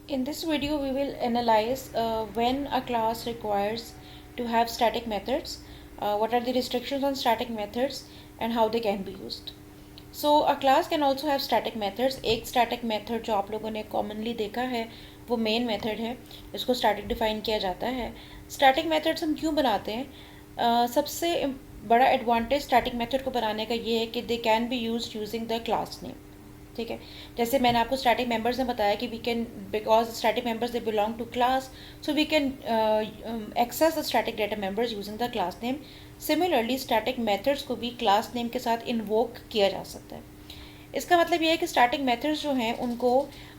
In this video, we will analyze when a class requires to have static methods, what are the restrictions on static methods, and how they can be used. So a class can also have static methods. एक static method जो आप लोगों ने commonly देखा है वो main method है, इसको static define किया जाता है. Static methods हम क्यों बनाते हैं? सबसे बड़ा advantage static method को बनाने का ये है कि they can be used using the class name. ठीक है, जैसे मैंने आपको स्टैटिक मेंबर्स में बताया कि we can, because static members they belong to class, so we can access the static data members using the class name. Similarly static methods को भी क्लास नेम के साथ इन्वोक किया जा सकता है. इसका मतलब ये है कि स्टैटिक मेथड्स जो हैं उनको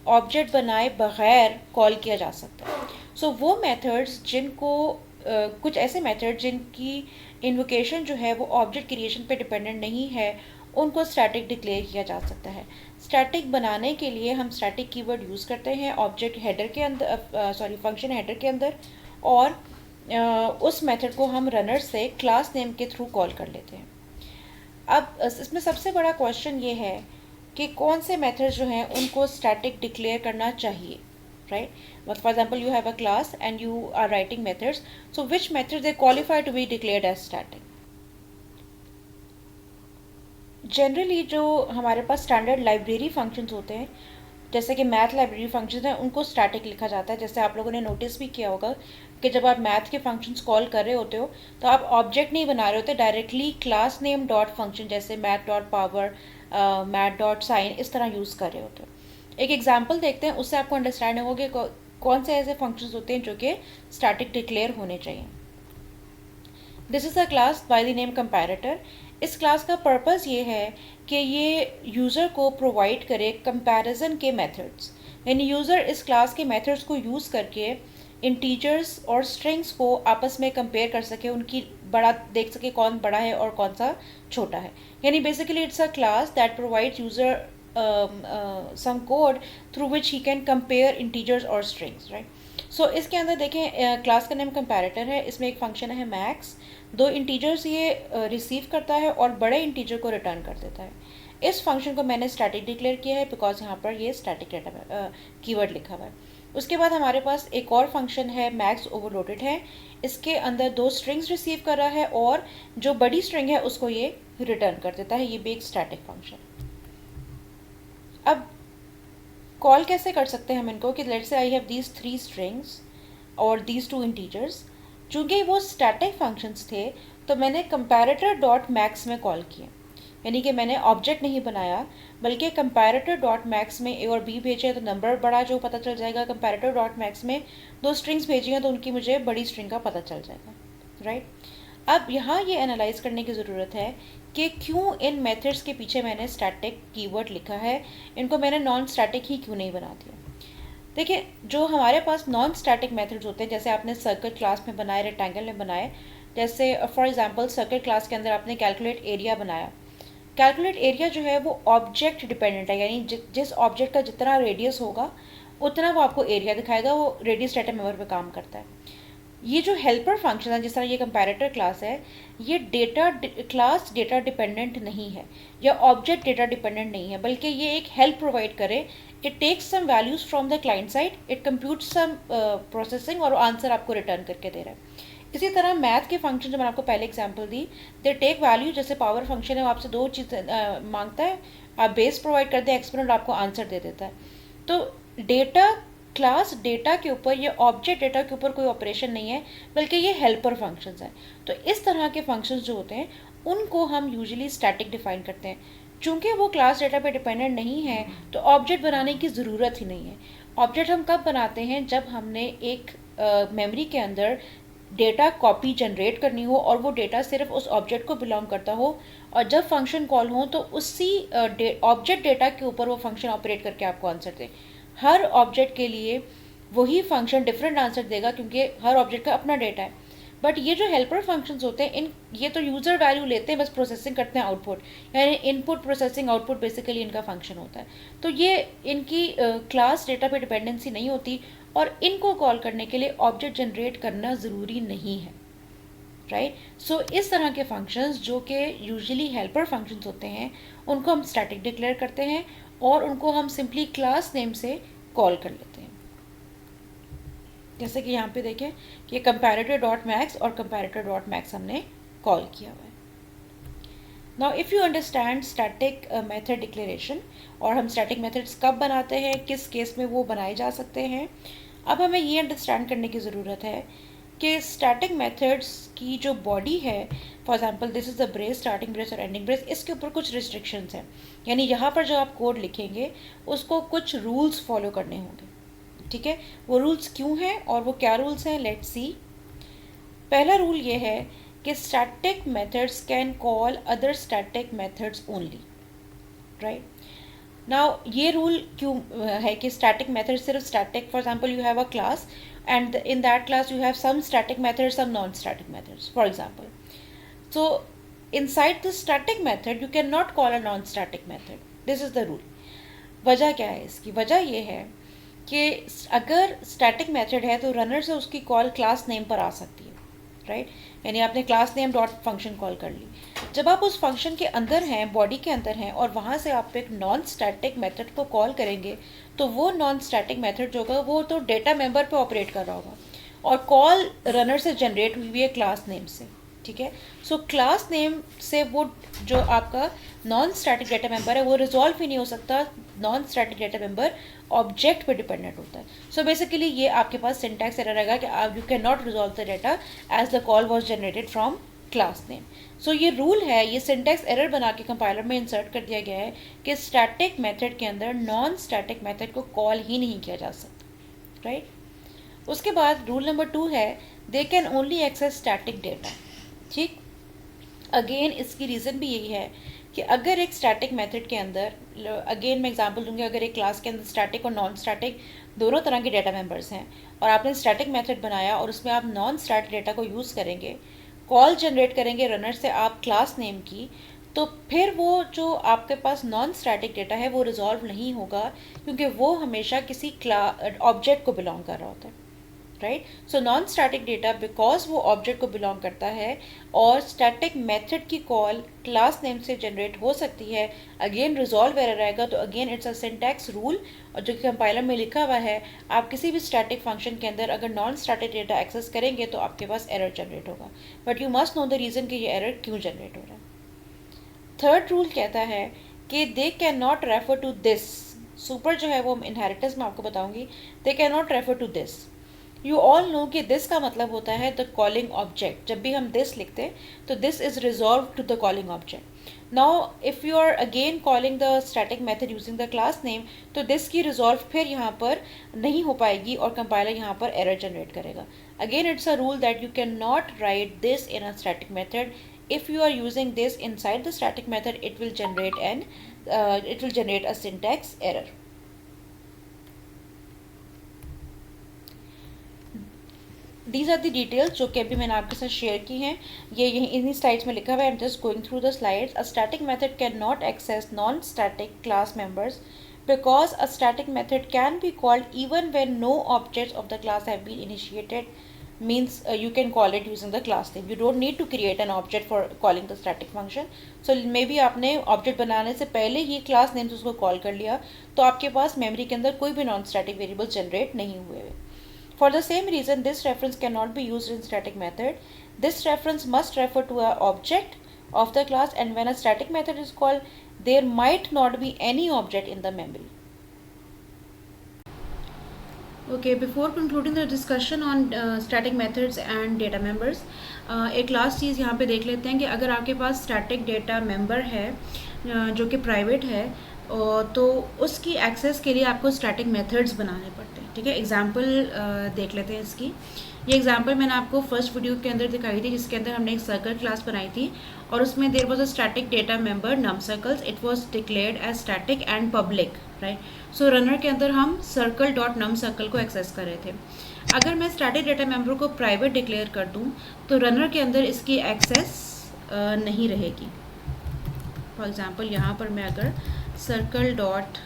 ऑब्जेक्ट बनाए बगैर कॉल किया जा सकता है. सो वो मेथड्स जिनको कुछ ऐसे मेथड जिनकी इन्वोकेशन जो है वो ऑब्जेक्ट क्रिएशन पे डिपेंडेंट नहीं है, उनको स्टैटिक डिक्लेयर किया जा सकता है. स्टैटिक बनाने के लिए हम स्टैटिक कीवर्ड यूज़ करते हैं ऑब्जेक्ट हेडर के अंदर, फंक्शन हेडर के अंदर, और उस मेथड को हम रनर से क्लास नेम के थ्रू कॉल कर लेते हैं. अब इसमें सबसे बड़ा क्वेश्चन ये है कि कौन से मेथड जो हैं उनको स्टैटिक डिक्लेयर करना चाहिए, right? But for example, you have a class and you are writing methods, so which methods they qualify to be declared as static? Generally जो हमारे पास स्टैंडर्ड लाइब्रेरी फंक्शंस होते हैं, जैसे कि मैथ लाइब्रेरी फंक्शंस हैं, उनको स्टैटिक लिखा जाता है. जैसे आप लोगों ने नोटिस भी किया होगा कि जब आप मैथ के फंक्शंस कॉल कर रहे होते हो तो आप ऑब्जेक्ट नहीं बना रहे होते, directly class name dot function जैसे math dot power, math dot sine, इस तरह यूज़ कर रहे होते हो. एक एग्जाम्पल देखते हैं, उससे आपको अंडरस्टैंड होगा कि कौन से ऐसे फंक्शंस होते हैं जो कि स्टैटिक डिक्लेयर होने चाहिए. This is a class by the name comparator. इस क्लास का पर्पस ये है कि ये यूज़र को प्रोवाइड करे कंपैरिजन के मेथड्स, यानी यूज़र इस क्लास के मेथड्स को यूज़ करके इंटीजर्स और स्ट्रिंग्स को आपस में कंपेयर कर सके, उनकी बड़ा देख सके कौन बड़ा है और कौन सा छोटा है. यानी basically it's a class that provides user some code through which he can compare integers or strings, right? So इसके अंदर देखें, क्लास का नेम कंपैरेटर है, इसमें एक फंक्शन है मैक्स, दो इंटीजर्स ये रिसीव करता है और बड़े इंटीजर को रिटर्न कर देता है. इस फंक्शन को मैंने स्टैटिक डिक्लेयर किया है बिकॉज यहाँ पर ये स्टैटिक डाटा कीवर्ड लिखा हुआ है. उसके बाद हमारे पास एक और फंक्शन है मैक्स ओवरलोडेड है, इसके अंदर दो स्ट्रिंग्स रिसीव कर रहा है और जो बड़ी स्ट्रिंग है उसको ये रिटर्न कर देता है. ये भी एक स्टैटिक फंक्शन. अब कॉल कैसे कर सकते हैं हम इनको कि let's say I have these 3 strings और दीज 2 इंटीजर्स. चूँकि वो स्टैटिक फंक्शंस थे तो मैंने कंपैरेटर डॉट मैक्स में कॉल किए, यानी कि मैंने ऑब्जेक्ट नहीं बनाया बल्कि कंपैरेटर डॉट मैक्स में ए और बी भेजे तो नंबर बड़ा जो पता चल जाएगा, कंपैरेटर डॉट मैक्स में 2 स्ट्रिंग्स भेजी हैं तो उनकी मुझे बड़ी स्ट्रिंग का पता चल जाएगा, राइट? अब यहाँ ये एनालाइज करने की ज़रूरत है कि क्यों इन मेथड्स के पीछे मैंने स्टैटिक कीवर्ड लिखा है, इनको मैंने नॉन स्टैटिक ही क्यों नहीं बना दिया. देखिए, जो हमारे पास नॉन स्टैटिक मेथड्स होते हैं, जैसे आपने सर्कल क्लास में बनाए, रेक्टेंगल में बनाए, जैसे फॉर एग्जांपल सर्कल क्लास के अंदर आपने कैलकुलेट एरिया बनाया. कैलकुलेट एरिया जो है वो ऑब्जेक्ट डिपेंडेंट है, यानी जिस ऑब्जेक्ट का जितना रेडियस होगा उतना वो आपको एरिया दिखाएगा, वो रेडियस डाटा मेंबर पे काम करता है. ये जो हेल्पर फंक्शन है, जिस तरह ये कंपैरेटर क्लास है, ये डेटा क्लास डेटा डिपेंडेंट नहीं है या ऑब्जेक्ट डेटा डिपेंडेंट नहीं है, बल्कि ये एक हेल्प प्रोवाइड करे. It takes some values from the client side, it compute some processing और आंसर आपको रिटर्न करके दे रहा है. इसी तरह मैथ के फंक्शन जो मैंने आपको पहले एग्जांपल दी, दे टेक वैल्यू, जैसे पावर फंक्शन है वो आपसे 2 चीज़ें मांगता है, आप बेस प्रोवाइड करते हैं, एक्सपोनेंट आपको आंसर दे देता है. तो डेटा क्लास डेटा के ऊपर या ऑब्जेक्ट डेटा के ऊपर कोई ऑपरेशन नहीं है, बल्कि ये हेल्पर फंक्शंस हैं. तो इस तरह के फंक्शंस जो होते हैं उनको हम यूजुअली स्टैटिक डिफाइन करते हैं. चूँकि वो क्लास डेटा पे डिपेंडेंट नहीं है तो ऑब्जेक्ट बनाने की ज़रूरत ही नहीं है. ऑब्जेक्ट हम कब बनाते हैं? जब हमने एक मेमोरी के अंदर डेटा कॉपी जनरेट करनी हो और वो डेटा सिर्फ उस ऑब्जेक्ट को बिलोंग करता हो, और जब फंक्शन कॉल हो तो उसी ऑब्जेक्ट डेटा के ऊपर वो फंक्शन ऑपरेट करके आपको आंसर दे. हर ऑब्जेक्ट के लिए वही फंक्शन डिफरेंट आंसर देगा क्योंकि हर ऑब्जेक्ट का अपना डेटा है. बट ये जो हेल्पर फंक्शंस होते हैं, ये तो यूज़र वैल्यू लेते हैं, बस प्रोसेसिंग करते हैं आउटपुट, यानी इनपुट प्रोसेसिंग आउटपुट बेसिकली इनका फंक्शन होता है. तो ये इनकी क्लास डेटा पे डिपेंडेंसी नहीं होती और इनको कॉल करने के लिए ऑब्जेक्ट जनरेट करना ज़रूरी नहीं है, राइट? सो इस तरह के फंक्शंस जो कि यूजुअली हेल्पर फंक्शंस होते हैं उनको हम स्टैटिक डिक्लेयर करते हैं और उनको हम सिंपली क्लास नेम से कॉल कर लेते हैं. जैसे कि यहाँ पे देखें कि कंपैरेटर डॉट मैक्स और कंपैरेटर डॉट मैक्स हमने कॉल किया हुआ है। Now if you understand static method declaration, और हम स्टैटिक मेथड्स कब बनाते हैं, किस केस में वो बनाए जा सकते हैं, अब हमें ये अंडरस्टैंड करने की ज़रूरत है कि स्टैटिक मेथड्स की जो बॉडी है, for example this is the brace, starting brace और एंडिंग ब्रेस, इसके ऊपर कुछ रिस्ट्रिक्शंस हैं। यानी यहाँ पर जो आप कोड लिखेंगे उसको कुछ रूल्स फॉलो करने होंगे, ठीक है। वो रूल्स क्यों हैं और वो क्या रूल्स हैं, लेट्स सी। पहला रूल ये है कि static methods can call other static methods only, right. Now ये रूल क्यों है कि स्टैटिक मेथड सिर्फ static, for example you have a class and in that class you have some static methods, some non-static methods, for example. So inside the static method you cannot call a non-static method. This is the rule. वजह क्या है इसकी? वजह ये है कि अगर static method है तो रनर से उसकी कॉल क्लास नेम पर आ सकती है, राइट। यानी आपने class name dot function call कर ली, जब आप उस फंक्शन के अंदर हैं, बॉडी के अंदर हैं, और वहाँ से आप एक नॉन स्टैटिक मेथड को कॉल करेंगे तो वो नॉन स्टैटिक मेथड जो होगा वो तो डेटा मेंबर पे ऑपरेट कर रहा होगा और कॉल रनर से जनरेट हुई हुई है क्लास नेम से, ठीक है। सो क्लास नेम से वो जो आपका नॉन स्टैटिक डेटा मेंबर है वो रिजॉल्व ही नहीं हो सकता, non static data member object पे डिपेंडेंट होता है। सो बेसिकली ये आपके पास सिंटैक्स एरर रहेगा कि आप you can not resolve the data as the call was generated from class name. So ये रूल है, ये सिंटैक्स एरर बना के कंपाइलर में इंसर्ट कर दिया गया है कि स्टैटिक मेथड के अंदर नॉन स्टैटिक मेथड को कॉल ही नहीं किया जा सकता, राइट। उसके बाद रूल नंबर 2 है they can only access static data, ठीक। अगेन इसकी रीज़न भी यही है कि अगर एक स्टैटिक मेथड के अंदर, अगेन मैं एग्जांपल दूंगी, अगर एक क्लास के अंदर स्टैटिक और नॉन स्टैटिक दोनों तरह के डेटा मेंबर्स हैं और आपने स्टैटिक मेथड बनाया और उसमें आप नॉन स्टैटिक डेटा को यूज़ करेंगे, कॉल जनरेट करेंगे रनर से आप क्लास नेम की, तो फिर वो जो आपके पास नॉन स्टैटिक डेटा है वो रिजॉल्व नहीं होगा क्योंकि वो हमेशा किसी ऑब्जेक्ट को बिलोंग कर रहा होता है, right. So non static data because वो ऑब्जेक्ट को बिलोंग करता है और स्टैटिक मेथड की कॉल क्लास नेम से जनरेट हो सकती है, अगेन रिजॉल्व एरर आएगा। तो again it's a syntax rule, और जो कि कंपाइलर में लिखा हुआ है, आप किसी भी स्टैटिक फंक्शन के अंदर अगर नॉन स्टैटिक डेटा एक्सेस करेंगे तो आपके पास एरर जनरेट होगा, but you must know the reason कि ये एरर क्यों जनरेट हो रहा है। थर्ड रूल कहता है कि they can not refer to this, super जो है वो इनहेरिटेंस में आपको बताऊंगी, they can not refer to this. You all know कि दिस का मतलब होता है द कॉलिंग ऑब्जेक्ट। जब भी हम दिस लिखते हैं तो this is resolve to the calling object. Now if you are again calling the static method using the class name, तो दिस की रिजॉल्व फिर यहाँ पर नहीं हो पाएगी और कंपाइलर यहाँ पर एरर जनरेट करेगा। Again it's a rule that you can not right this in a static method. If you are using this inside the static method, it will generate a syntax error. These are the details जो कि अभी मैंने आपके साथ share की हैं, ये यहीं इन्हीं स्लाइड्स में लिखा हुआ है. I'm just going through the slides. A static method cannot access non-static class members because a static method can be called even when no objects of the class have been initiated. Means you can call it using the class name. You don't need to create an object for calling the static function. So maybe आपने object बनाने से पहले ही class name से उसको call कर लिया, तो आपके पास मेमोरी के अंदर कोई भी नॉन स्टैटिक वेरिएबल जनरेट नहीं हुए. For the same reason, this reference cannot be used in static method. This reference must refer to an object of the class, and when a static method is called, there might not be any object in the memory. Okay, before concluding the discussion on static methods and data members, एक last चीज़ यहाँ पे देख लेते हैं कि अगर आपके पास static data member है जो कि प्राइवेट है, तो उसकी एक्सेस के लिए आपको स्टैटिक मेथड्स बनाने पड़ते हैं. ठीक है, एग्जांपल देख लेते हैं इसकी. ये एग्जांपल मैंने आपको फर्स्ट वीडियो के अंदर दिखाई थी, जिसके अंदर हमने एक सर्कल क्लास बनाई थी और उसमें there was a static data member num circles. It was declared as static and public, right. So runner के अंदर हम सर्कल डॉट नम सर्कल को एक्सेस कर रहे थे. अगर मैं स्टैटिक डेटा मेंबर को प्राइवेट डिक्लेयर कर दूं तो रनर के अंदर इसकी एक्सेस नहीं रहेगी. फॉर एग्जांपल यहाँ पर मैं अगर सर्कल डॉट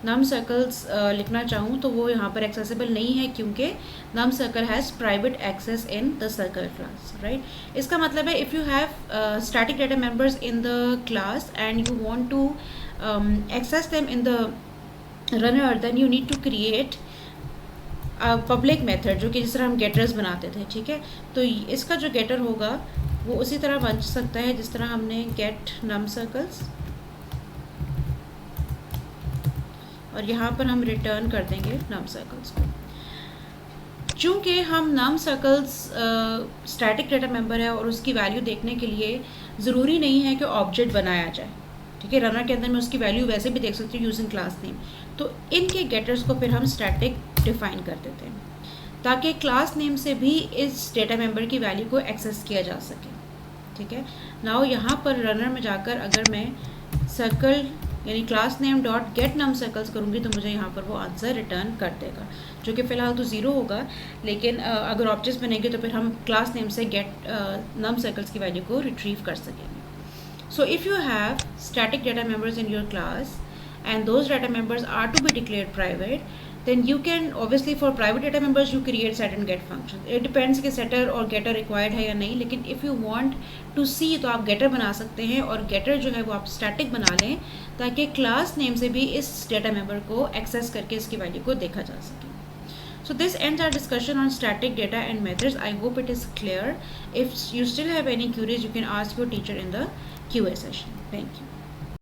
नम सर्कल्स लिखना चाहूँ तो वो यहाँ पर एक्सेसिबल नहीं है क्योंकि num circle has private access in the circle class, right. इसका मतलब है if you have static data members in the class and you want to access them in the runner, then you need to create public method जो कि जिस तरह हम Gators बनाते थे, ठीक है। तो इसका जो गेटर होगा वो उसी तरह बन सकता है जिस तरह हमने गेट नम सर्कल्स, और यहाँ पर हम रिटर्न कर देंगे नम सर्कल्स को। चूँकि हम नम सर्कल्स स्टैटिक डेटा मेंबर है और उसकी वैल्यू देखने के लिए ज़रूरी नहीं है कि ऑब्जेक्ट बनाया जाए, ठीक है। रनर के अंदर मैं उसकी वैल्यू वैसे भी देख सकती हूँ यूजिंग क्लास नेम। तो इनके गेटर्स को फिर हम स्टैटिक डिफाइन कर देते हैं ताकि क्लास नेम से भी इस डेटा मेंबर की वैल्यू को एक्सेस किया जा सके, ठीक है। नाउ यहाँ पर रनर में जाकर अगर मैं सर्कल यानी क्लास नेम डॉट गेट नम सर्कल्स करूँगी तो मुझे यहाँ पर वो आंसर रिटर्न कर देगा, जो कि फ़िलहाल तो ज़ीरो होगा, लेकिन अगर ऑब्जेक्ट्स बनेंगे तो फिर हम क्लास नेम से गेट नम सर्कल्स की वैल्यू को रिट्रीव कर सकेंगे। So if you have static data members in your class and those data members are to be declared private, then you can obviously for private data members you create set and get functions. It depends कि setter और getter required है या नहीं, लेकिन if you want to see तो आप getter बना सकते हैं और getter जो है वो आप static बना लें ताकि class name से भी इस data member को access करके इसकी value को देखा जा सके। So this ends our discussion on static data and methods. I hope it is clear. If you still have any queries, you can ask your teacher in the QA session. Thank you.